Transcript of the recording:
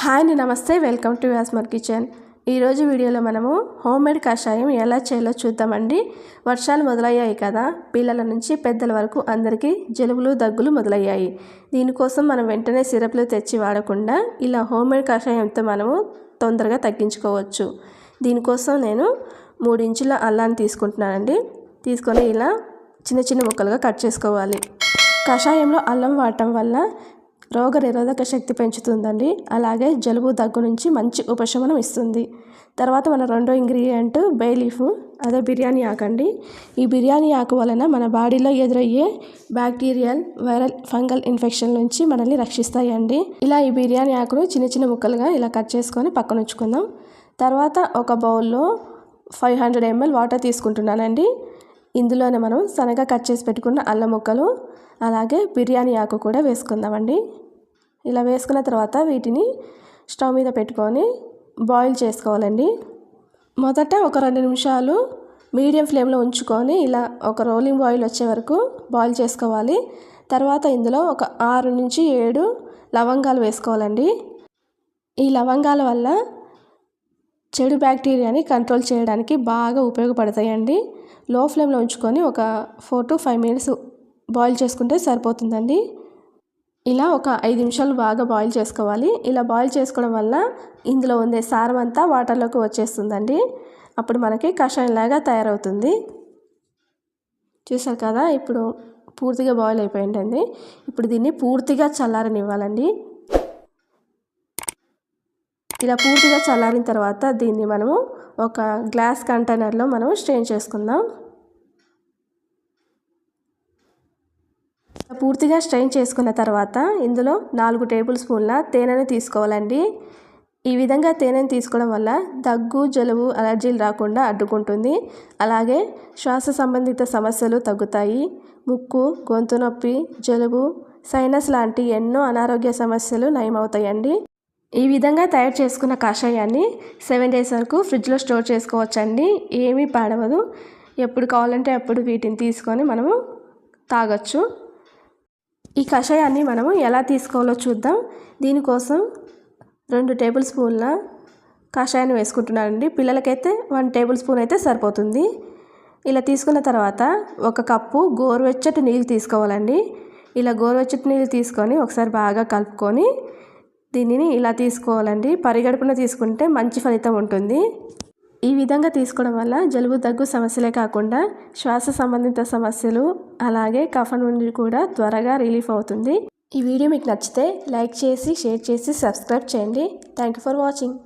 Hi అండి, నమస్తే. Welcome to యాస్మర్ కిచెన్. ఈరోజు వీడియోలో మనము హోమ్మేడ్ కషాయం ఎలా చేయాలో చూద్దామండి. వర్షాలు మొదలయ్యాయి కదా, పిల్లల నుంచి పెద్దల వరకు అందరికీ జలుబులు దగ్గులు మొదలయ్యాయి. దీనికోసం మనం వెంటనే సిరప్లు తెచ్చి వాడకుండా ఇలా హోమ్మేడ్ కషాయంతో మనము తొందరగా తగ్గించుకోవచ్చు. దీనికోసం నేను 3 ఇంచుల అల్లాన్ని తీసుకుంటున్నానండి. తీసుకొని ఇలా చిన్న చిన్న ముక్కలుగా కట్ చేసుకోవాలి. కషాయంలో అల్లం వాడటం వల్ల రోగనిరోధక శక్తి పెంచుతుందండి. అలాగే జలుబు దగ్గు నుంచి మంచి ఉపశమనం ఇస్తుంది. తర్వాత మన రెండో ఇంగ్రీడియంట్ బే లీఫ్, అదే బిర్యానీ ఆకండి. ఈ బిర్యానీ ఆకు వలన మన బాడీలో ఎదురయ్యే బ్యాక్టీరియల్, వైరల్, ఫంగల్ ఇన్ఫెక్షన్ నుంచి మనల్ని రక్షిస్తాయండి. ఇలా ఈ బిర్యానీ ఆకును చిన్న చిన్న ముక్కలుగా ఇలా కట్ చేసుకొని పక్కన ఉంచుకుందాం. తర్వాత ఒక బౌల్లో 500 ml వాటర్ తీసుకుంటున్నానండి. ఇందులోనే మనం సన్నగా కట్ చేసి పెట్టుకున్న అల్లం ముక్కలు, అలాగే బిర్యానీ ఆకు కూడా వేసుకుందామండి. ఇలా వేసుకున్న తర్వాత వీటిని స్టవ్ మీద పెట్టుకొని బాయిల్ చేసుకోవాలండి. మొదట ఒక 2 నిమిషాలు మీడియం ఫ్లేమ్లో ఉంచుకొని ఇలా ఒక రోలింగ్ బాయిల్ వచ్చే వరకు బాయిల్ చేసుకోవాలి. తర్వాత ఇందులో ఒక 6 నుంచి 7 లవంగాలు వేసుకోవాలండి. ఈ లవంగాల వల్ల చెడు బ్యాక్టీరియాని కంట్రోల్ చేయడానికి బాగా ఉపయోగపడతాయండి. లో ఫ్లేమ్లో ఉంచుకొని ఒక 4 to 5 minutes బాయిల్ చేసుకుంటే సరిపోతుందండి. ఇలా ఒక 5 నిమిషాలు బాగా బాయిల్ చేసుకోవాలి. ఇలా బాయిల్ చేసుకోవడం వల్ల ఇందులో ఉండే సారం అంతా వాటర్లోకి వచ్చేస్తుందండి. అప్పుడు మనకి కషాయంలాగా తయారవుతుంది. చూసారు కదా, ఇప్పుడు పూర్తిగా బాయిల్ అయిపోయిందండి. ఇప్పుడు దీన్ని పూర్తిగా చల్లారనివ్వాలండి. ఇలా పూర్తిగా చల్లారిన తర్వాత దీన్ని మనము ఒక గ్లాస్ కంటైనర్లో మనం స్ట్రెయిన్ చేసుకుందాం. పూర్తిగా స్ట్రెయిన్ చేసుకున్న తర్వాత ఇందులో 4 టేబుల్ స్పూన్ల తేనెను తీసుకోవాలండి. ఈ విధంగా తేనెను తీసుకోవడం వల్ల దగ్గు, జలుబు, అలర్జీలు రాకుండా అడ్డుకుంటుంది. అలాగే శ్వాస సంబంధిత సమస్యలు తగ్గుతాయి. ముక్కు, గొంతు నొప్పి, జలుబు, సైనస్ లాంటి ఎన్నో అనారోగ్య సమస్యలు నయమవుతాయండి. ఈ విధంగా తయారు చేసుకున్న కషాయాన్ని 7 days వరకు ఫ్రిడ్జ్లో స్టోర్ చేసుకోవచ్చండి. ఏమీ పాడవదు. ఎప్పుడు కావాలంటే అప్పుడు వీటిని తీసుకొని మనము తాగొచ్చు. ఈ కషాయాన్ని మనము ఎలా తీసుకోవాలో చూద్దాం. దీనికోసం 2 టేబుల్ స్పూన్ల కషాయాన్ని వేసుకుంటున్నానండి. పిల్లలకైతే 1 టేబుల్ స్పూన్ అయితే సరిపోతుంది. ఇలా తీసుకున్న తర్వాత 1 కప్పు గోరువెచ్చటి నీళ్ళు తీసుకోవాలండి. ఇలా గోరువెచ్చటి నీళ్ళు తీసుకొని ఒకసారి బాగా కలుపుకొని దీనిని ఇలా తీసుకోవాలండి. పరిగడుపున తీసుకుంటే మంచి ఫలితం ఉంటుంది. ఈ విధంగా తీసుకోవడం వల్ల జలుబు, దగ్గు సమస్యలే కాకుండా శ్వాస సంబంధిత సమస్యలు, అలాగే కఫం నుండి కూడా త్వరగా రిలీఫ్ అవుతుంది. ఈ వీడియో మీకు నచ్చితే లైక్ చేసి, షేర్ చేసి, సబ్స్క్రైబ్ చేయండి. Thank you for watching.